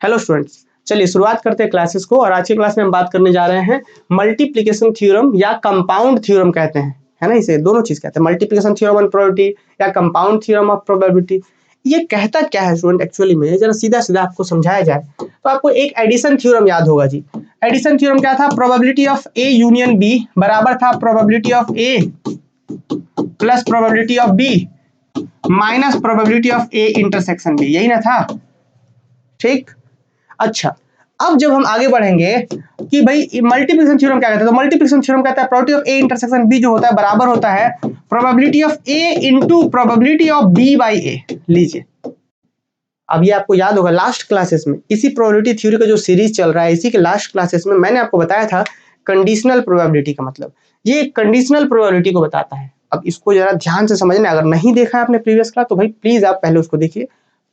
Hello students, चलिए शुरुआत करते हैं क्लासेस को। और आज की क्लास में हम बात करने जा रहे हैं मल्टीप्लिकेशन थ्योरम या कंपाउंड थ्योरम कहते हैं, है ना। इसे दोनों चीज कहते हैं, मल्टीप्लिकेशन थ्योरम ऑन प्रोबेबिलिटी या कंपाउंड थ्योरम ऑफ प्रोबेबिलिटी। ये कहता क्या है स्टूडेंट, एक्चुअली में जरा सीधा सीधा आपको समझाया जाए तो आपको एक एडिशन थ्योरम याद होगा जी। एडिशन थ्योरम क्या था? Probability of A union B बराबर था probability of A plus probability of B minus probability of A intersection B, यही ना था? ठीक। अच्छा, अब जब हम आगे बढ़ेंगे कि भाई मल्टीप्लिकेशन थ्योरम क्या कहता है, तो मल्टीप्लिकेशन थ्योरम कहता है probability of A intersection B जो होता है बराबर होता है probability of A into probability of B by A. लीजिए, अब ये आपको याद होगा लास्ट क्लासेस में इसी प्रोबेबिलिटी थ्योरी का जो सीरीज चल रहा है, इसी के लास्ट क्लासेस में मैंने आपको बताया था कंडीशनल प्रोबेबिलिटी का मतलब। ये कंडीशनल प्रोबेबिलिटी को बताता है। अब इसको जरा ध्यान से समझना, अगर नहीं देखा है आपने प्रीवियस क्लास तो भाई प्लीज आप पहले उसको देखिए,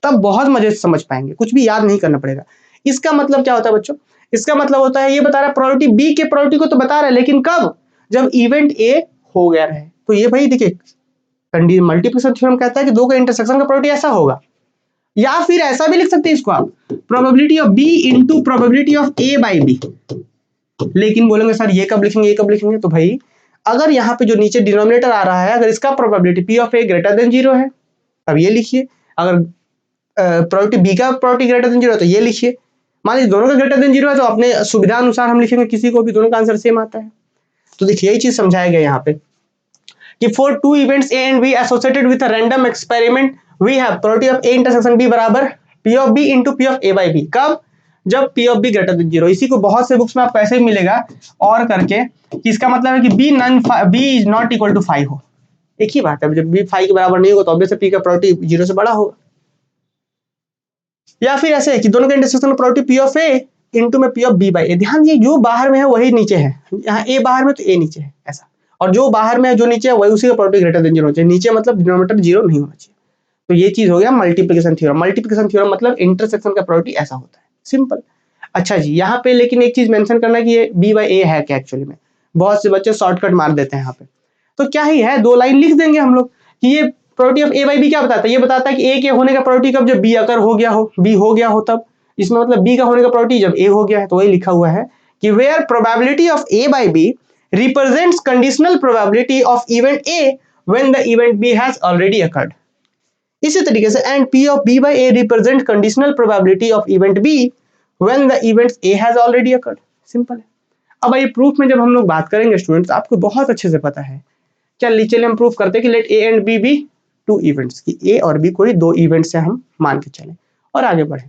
तब बहुत मजे से समझ पाएंगे, कुछ भी याद नहीं करना पड़ेगा। इसका मतलब क्या होता है बच्चों? इसका मतलब होता है, ये बता रहा है प्रोबेबिलिटी बी के प्रोबेबिलिटी को तो बता रहा है, लेकिन कब? जब इवेंट ए हो गया रहे। तो ये भाई देखिए मल्टीप्लिकेशन थ्योरम कहता है कि दो का इंटरसेक्शन का प्रोबेबिलिटी ऐसा होगा, या फिर ऐसा भी लिख सकते हैं इसको आप, probability of B into probability of A by B. लेकिन बोलेंगे सर ये कब लिखेंगे, ये कब लिखेंगे? तो भाई अगर यहाँ पे जो नीचे डिनोमिनेटर आ रहा है, अगर इसका probability P of A greater than 0 है तब ये लिखिए, अगर प्रोबेबिलिटी बी का प्रोबेबिलिटी ग्रेटर देन 0 है तो ये लिखिए। मान लीजिए दोनों का ग्रेटर देन 0 है तो अपने सुविधा अनुसार हम लिखेंगे, किसी को भी दोनों का आंसर सेम आता है। तो देखिए यही चीज समझाया गया यहाँ पे कि for two events A and B associated with a random experiment we have probability of A intersection B बराबर P of B into P of A by B. कब? जब P of B greater than 0। इसी को बहुत से books में आपको ऐसे ही मिलेगा और करके कि इसका मतलब है कि B is not equal to 5 हो। एक ही बात है, जब बी 5 के बराबर नहीं होगा तो ऑब्वियसली पी का प्रोबेबिलिटी 0 से बड़ा होगा। या फिर ऐसे है कि दोनों के इंटरसेक्शन में probability P of A into में पी ऑफ बी बाई ए। ध्यान दीजिए, जो बाहर में है वही नीचे है, यहाँ ए बाहर में तो ए नीचे है ऐसा, और जो बाहर में है जो नीचे है वही उसी का प्रोबेबिलिटी ग्रेटर देन 0 होना चाहिए। नीचे मतलब डिनोमिनेटर 0 नहीं होना चाहिए। तो ये चीज हो गया मल्टीप्लिकेशन थ्योरम। मल्टीप्लिकेशन थ्योरम मतलब इंटरसेक्शन का प्रोबेबिलिटी ऐसा होता है, सिंपल। अच्छा जी, यहाँ पे लेकिन एक चीज मेंशन करना कि ये बी बाई ए है क्या एक्चुअली में। बहुत से बच्चे शॉर्टकट मार देते हैं यहाँ पे, तो क्या ही है, 2 लाइन लिख देंगे हम लोग कि ये probability of A by B क्या बताता है? ये बताता है कि ए के होने का प्रोबेबिलिटी कब? जब बी अगर हो गया हो, बी हो गया हो तब। इसमें मतलब बी का होने का प्रोबेबिलिटी जब ए हो गया है। तो वही लिखा हुआ है कि where probability of A by B represents conditional probability of event A when the event B has already occurred. इसी तरीके से and P of B by A represent conditional probability of event B when the event A has already occurred. Simple है। अब ये proof में जब हम लोग बात करेंगे स्टूडेंट्स, आपको बहुत अच्छे से पता है। चलिए हम प्रूफ करते हैं कि let A and B be two events, कि ए और बी कोई दो इवेंट्स से हम मान के चलें और आगे बढ़े।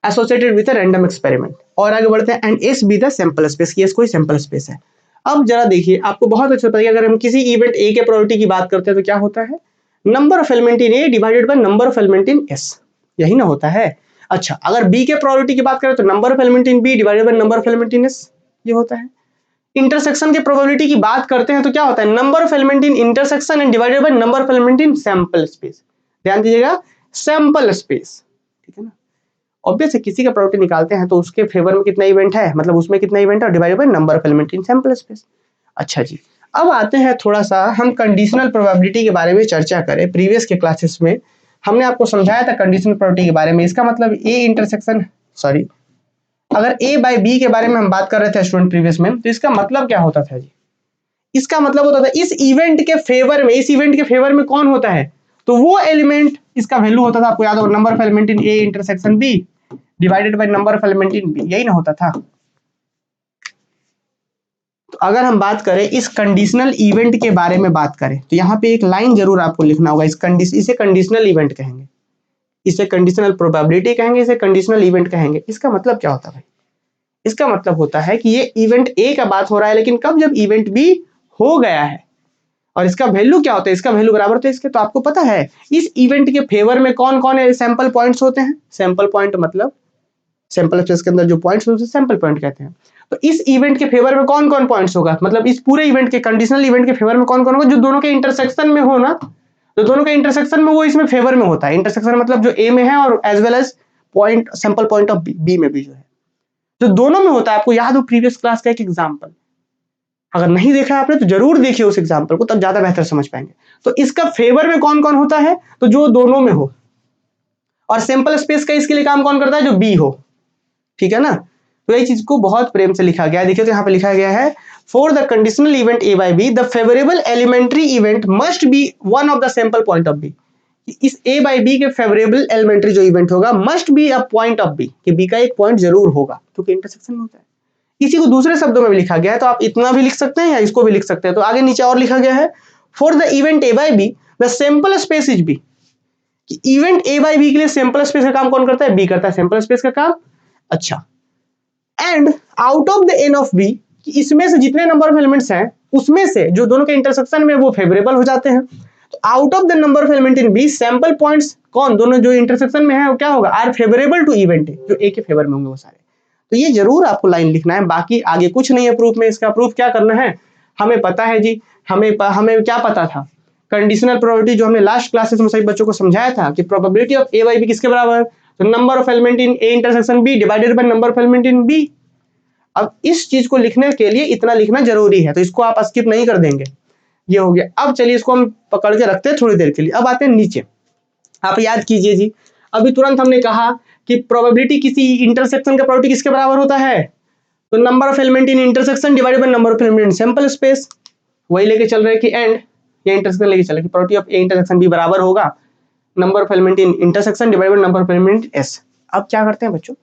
Associated with a random experiment, और आगे बढ़ते हैं and S B the sample space, की एस कोई सैंपल स्पेस है। अब जरा देखिए, आपको बहुत अच्छा पता है अगर हम किसी इवेंट ए के प्रोबेबिलिटी की बात करते हैं तो क्या होता है? Number of element in A divided by number of element in S, यही ना होता है। अच्छा, अगर बी के प्रोबेबिलिटी की बात करें तो number of element in B divided by number of element in S, ये होता है। इंटरसेक्शन के प्रोबेबिलिटी की बात करते हैं तो क्या होता है? Number of element in intersection and divided by number of element in sample space. ध्यान दीजिएगा, सैंपल स्पेस, ठीक है ना। ऑब्वियस है, किसी का प्रोबेबिलिटी निकालते हैं तो उसके फेवर में कितना इवेंट है, मतलब उसमें कितना इवेंट है divided by number of element in sample space. अच्छा जी, अब आते हैं थोड़ा सा हम कंडीशनल प्रोबेबिलिटी के बारे में चर्चा करें। प्रीवियस के क्लासेस में हमने आपको समझाया था कंडीशनल प्रोबेबिलिटी के बारे में। इसका मतलब ए इंटरसेक्शन सॉरी अगर ए बाई बी के बारे में हम बात कर रहे थे स्टूडेंट प्रीवियस में, तो इसका मतलब क्या होता था जी? इसका मतलब होता था इस इवेंट के फेवर में, इस इवेंट के फेवर में कौन होता है तो वो एलिमेंट, इसका वैल्यू होता था, आपको याद होगा, number of element in A intersection B divided by number of element in B, यही ना होता था। तो अगर हम बात करें इस कंडीशनल इवेंट के बारे में बात करें तो यहाँ पे एक लाइन जरूर आपको लिखना होगा, इसे कंडीशनल इवेंट कहेंगे, इसे कंडीशनल प्रोबेबिलिटी कहेंगे, इसे कंडीशनल इवेंट कहेंगे। इसका मतलब क्या होता है भाई? इसका मतलब होता है कि ये इवेंट ए का बात हो रहा है, लेकिन कब? जब इवेंट बी हो गया है। और इसका वैल्यू क्या होता है? इसका वैल्यू बराबर होता है इसके। तो आपको पता है इस इवेंट के फेवर में कौन कौन सैंपल पॉइंट्स होते हैं? सैंपल पॉइंट मतलब सैंपल स्पेस के अंदर जो पॉइंट्स होते हैं सैंपल पॉइंट कहते हैं। तो इस इवेंट के फेवर में कौन कौन पॉइंट्स होगा, मतलब इस पूरे इवेंट के कंडीशनल इवेंट के फेवर में कौन कौन होगा? जो दोनों के इंटरसेक्शन में हो ना, तो दोनों के इंटरसेक्शन में वो इसमें फेवर में होता है। इंटरसेक्शन मतलब जो ए में है और as well as point sample point of B में भी जो है, जो दोनों में होता है। आपको याद हो प्रीवियस क्लास का एक एग्जांपल, अगर नहीं देखा आपने तो जरूर देखिए उस एग्जांपल को, तब ज्यादा बेहतर समझ पाएंगे। तो इसका फेवर में कौन कौन होता है? तो जो दोनों में हो। और सैंपल स्पेस का इसके लिए काम कौन करता है, जो बी हो, ठीक है ना। तो ये चीज को बहुत प्रेम से लिखा गया है। देखिए तो यहाँ पे लिखा गया है for the conditional event A by B the favourable elementary event must be one of the sample point of B. इस ए बाई बी के फेवरेबल एलिमेंट्री जो इवेंट होगा must be a point of B, कि B का एक point जरूर होगा क्योंकि इंटरसेक्शन में होता है। इसी को दूसरे शब्दों में भी लिखा गया है, तो आप इतना भी लिख सकते हैं या इसको भी लिख सकते हैं। तो आगे नीचे और लिखा गया है for the event A by B the sample space is B, कि इवेंट ए बाई बी के लिए सैंपल स्पेस का काम कौन करता है, बी करता है सैंपल स्पेस का काम। अच्छा, and out of the N of B, इसमें से जितने नंबर ऑफ एलिमेंट्स हैं उसमें से जो दोनों के इंटरसेक्शन में वो फेवरेबल हो जाते हैं। तो out of the number of element in B sample points कौन, दोनों जो इंटरसेक्शन में है वो क्या होगा, आर फेवरेबल टू इवेंट, जो ए के फेवर में होंगे वो सारे। तो ये जरूर आपको लाइन लिखना है, बाकी आगे कुछ नहीं है प्रूफ में। इसका प्रूफ क्या करना है, हमें पता है जी, हमें क्या पता था, कंडीशनल प्रोबेबिलिटी जो हमने लास्ट क्लासेस में सभी बच्चों को समझाया था कि probability of A by B किसके बराबर, तो number of element in A intersection B divided by number of element in B. अब इस चीज को लिखने के लिए इतना लिखना जरूरी है, तो इसको आप स्किप नहीं कर देंगे। ये हो गया। अब चलिए इसको हम पकड़ के रखते हैं थोड़ी देर के लिए। अब आते हैं नीचे, आप याद कीजिए जी, अभी तुरंत हमने कहा कि प्रोबेबिलिटी किसी इंटरसेक्शन का प्रोबेबिलिटी किसके बराबर होता है, तो number of element in intersection divided by number of element in sample space. वही लेके चल रहे हैं कि एंड ये इंटरसेक्शन लेके चले कि probability of A intersection B बराबर होगा number of element in intersection divided by number of element S. अब क्या करते हैं बच्चों,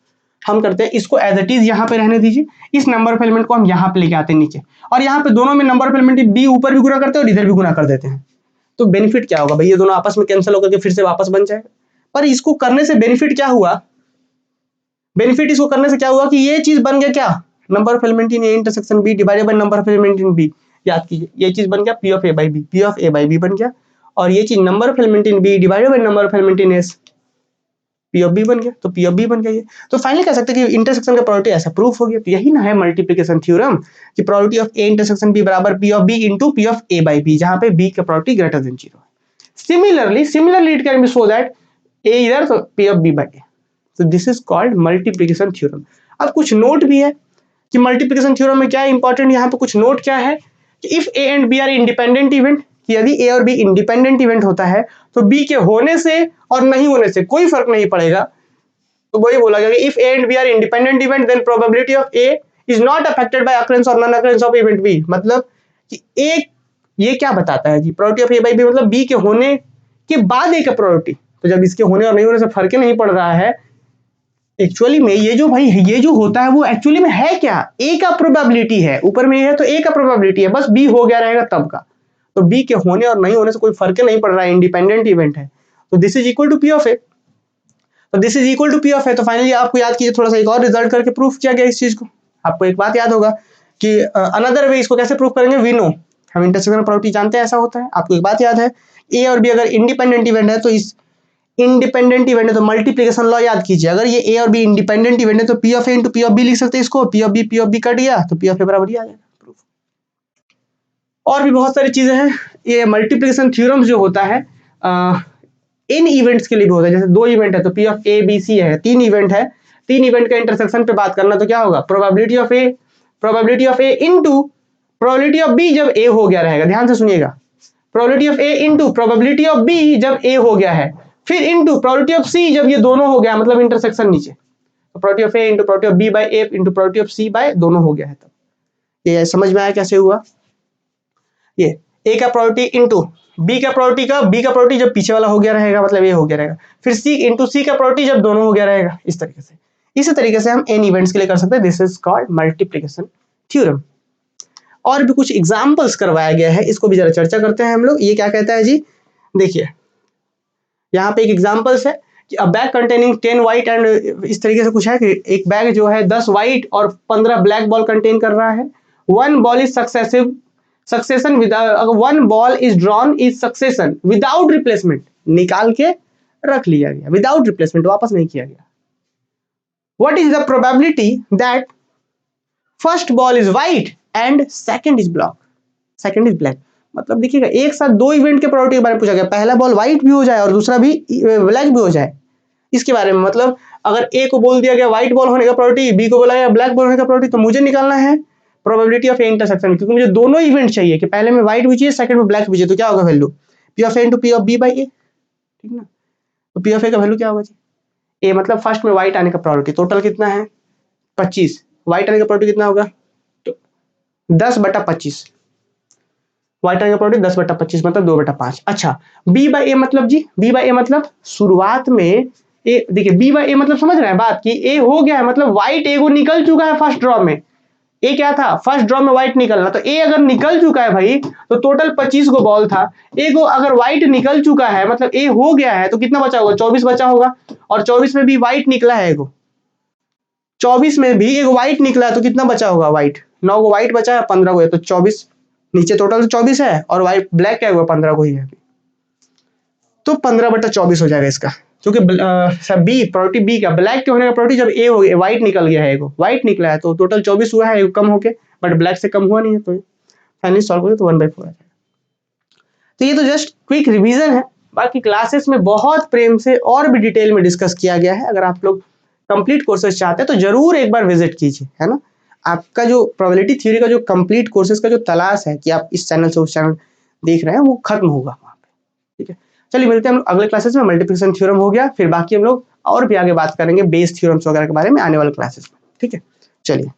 हम करते हैं इसको एज इट इज यहाँ पे रहने दीजिए, इस नंबर ऑफ एलिमेंट को हम यहाँ पे लेके आते हैं नीचे, और यहाँ पे दोनों में नंबर ऑफ एलिमेंट बी ऊपर भी गुना करते हैं और इधर भी गुना कर देते हैं। तो बेनिफिट क्या होगा भाई, ये दोनों आपस में कैंसिल होकर के फिर से वापस बन जाएगा। पर इसको करने से बेनिफिट क्या हुआ, बेनिफिट इसको करने से क्या हुआ कि ये चीज बन गया क्या, number of element in A intersection B divided by number of element in B. याद कीजिए ये चीज बन गया P of A by B, P of A by B बन गया, और ये चीज number of element in B divided by number of element in S, P of B बन गया। तो पी ऑफ बी बन गया ये। तो फाइनली कह सकते हैं कि इंटरसेक्शन का प्रोबेबिलिटी ऐसा प्रूफ हो गया। तो यही ना है मल्टीप्लिकेशन थ्योरम, कि probability of A intersection B बराबर P of B into P of A by B, जहां पे बी का प्रोबेबिलिटी ग्रेटर देन 0 है। Similarly it can be so that A इधर तो P of B by A. So this is called multiplication theorem। अब कुछ note भी है कि मल्टीप्लिकेशन थ्योरम में क्या है इंपॉर्टेंट, यहाँ पे कुछ नोट क्या है कि if A and B are independent event, कि यदि ए और बी इंडिपेंडेंट इवेंट होता है तो बी के होने से और नहीं होने से कोई फर्क नहीं पड़ेगा। तो वही बोला गया कि if A and B are independent event then probability of A is not affected by occurrence और non occurrence of event B. मतलब कि ए, ये क्या बताता है जी, probability of A by B मतलब बी के होने के बाद ए का प्रोबेबिलिटी। तो जब इसके होने और नहीं होने से फर्क ही नहीं पड़ रहा है, एक्चुअली में ये जो भाई ये जो होता है वो एक्चुअली में है क्या, ए का प्रोबेबिलिटी है, ऊपर में ये है तो ए का प्रोबेबिलिटी है, बस बी हो गया रहेगा तब का। तो बी के होने और नहीं होने से कोई फर्क नहीं पड़ रहा है, इंडिपेंडेंट इवेंट है। तो this is equal to P of A, तो this is equal to P of A. तो फाइनली आपको याद कीजिए, थोड़ा सा एक और रिजल्ट करके प्रूफ किया गया इस चीज को। आपको एक बात याद होगा कि अनदर वे इसको कैसे प्रूफ करेंगे, वी नो, हम इंटरसेक्शन प्रॉपर्टी जानते हैं ऐसा होता है। आपको एक बात याद है, ए और बी अगर इंडिपेंडेंट इवेंट है तो इस इंडिपेंडेंट इवेंट है तो मल्टीप्लिकेशन लॉ याद कीजिए, अगर ये ए और बी इंडिपेंडेंट इवेंट है तो P of A into P of B लिख सकते हैं इसको, पी ऑफ बी कट गया तो पी ऑफ ए बराबर ही आ जाएगा प्रूफ। और भी बहुत सारी चीजें हैं। ये मल्टीप्लिकेशन थ्योरम जो होता है इन इवेंट्स के लिए भी होता है, जैसे 2 इवेंट है तो P of A B C है, 3 इवेंट है, 3 इवेंट का इंटरसेक्शन पे बात करना तो क्या होगा, probability of A into probability of B जब ए हो गया रहेगा, ध्यान से सुनिएगा, probability of A into probability of B जब ए हो गया है, फिर इनटू प्रोबेबिलिटी ऑफ सी जब ये दोनों हो गया, मतलब इंटरसेक्शन नीचे, तो probability of A into probability of B by A into probability of C by दोनों हो गया है। तब ये समझ में आया कैसे हुआ, ये ए का प्रोबेबिलिटी इनटू बी का प्रोबेबिलिटी जब पीछे वाला हो गया रहेगा, मतलब ये हो गया रहेगा, फिर सी इनटू सी का प्रोबेबिलिटी जब दोनों हो गया रहेगा। इसी तरीके से हम एन इवेंट्स के लिए कर सकते हैं। This is called multiplication theorem. और भी कुछ एग्जांपल्स करवाया गया है, इसको भी जरा चर्चा करते हैं हम लोग। ये क्या कहता है जी, देखिए यहाँ पे एक एग्जांपल्स है कि अ बैग कंटेनिंग 10 व्हाइट एंड, इस तरीके से कुछ है कि एक बैग जो है 10 व्हाइट और 15 ब्लैक बॉल कंटेन कर रहा है। One ball is succession one ball is drawn is succession without replacement, निकाल के रख लिया गया विदाउट रिप्लेसमेंट, वापस नहीं किया गया। What is the probability that first ball is white and second is black. मतलब देखिएगा एक साथ 2 इवेंट के प्रोबेबिलिटी के बारे में पूछा गया, पहला बॉल व्हाइट भी हो जाए और दूसरा भी ब्लैक भी हो जाए, इसके बारे में। मतलब अगर ए को बोल दिया गया व्हाइट बॉल होने का प्रोबेबिलिटी, बी को बोला गया ब्लैक बॉल होने का प्रोबेबिलिटी, तो मुझे निकालना है प्रोबेबिलिटी ऑफ ए इंटरसेक्शन, क्योंकि मुझे दोनों इवेंट चाहिए कि पहले में व्हाइट भी चाहिए सेकंड में ब्लैक भी चाहिए। तो क्या होगा value, P of A into P of B by A, ठीक ना। तो पी ऑफ ए का वैल्यू क्या होगा जी, ए मतलब फर्स्ट में व्हाइट आने का प्रोबेबिलिटी टोटल कितना है 25, व्हाइट आने का प्रोबेबिलिटी कितना होगा तो 10/25, व्हाइट आने का प्रोबेबिलिटी 10/25 मतलब 2/5। अच्छा बी बाई ए मतलब जी, बी बाई ए मतलब शुरुआत में ए, देखिए बी बाई ए मतलब समझ रहे हैं बात कि ए हो गया है मतलब व्हाइट ए को निकल चुका है फर्स्ट ड्रॉ में, ए क्या था फर्स्ट ड्रॉ में व्हाइट निकलना, तो ए अगर निकल चुका है भाई तो टोटल 25 को बॉल था, ए को अगर व्हाइट निकल चुका है मतलब ए हो गया है तो कितना बचा होगा 24 बचा होगा, और 24 में भी व्हाइट निकला है एगो, 24 में भी एक व्हाइट निकला है तो कितना बचा होगा व्हाइट, 9 को व्हाइट बचा है 15 को है तो 24, नीचे टोटल तो 24 है और व्हाइट ब्लैक क्या हुआ 15 को ही है, तो 15/24 हो जाएगा इसका, क्योंकि बी प्रोबेबिलिटी बी का ब्लैक के होने का प्रोबेबिलिटी जब ए हो गया व्हाइट निकल गया है, एगो व्हाइट निकला है तो टोटल 24 हुआ है, एगो कम होके बट ब्लैक से कम हुआ नहीं है, तो फाइनली सॉल्व करें तो 1/4 आ जाएगा। तो ये तो जस्ट क्विक रिवीजन है, बाकी क्लासेस में बहुत प्रेम से और भी डिटेल में डिस्कस किया गया है, अगर आप लोग कंप्लीट कोर्सेज चाहते हैं तो जरूर एक बार विजिट कीजिए, है ना। आपका जो प्रोबेबिलिटी थ्योरी का जो कंप्लीट कोर्सेज का जो तलाश है कि आप इस चैनल से उस चैनल देख रहे हैं वो खत्म होगा वहाँ पे, ठीक है। चलिए मिलते हैं हम अगले क्लासेस में, मल्टीप्लिकेशन थ्योरम हो गया, फिर बाकी हम लोग और भी आगे बात करेंगे बेस थ्योरम्स वगैरह के बारे में आने वाले क्लासेस में, ठीक है। चलिए।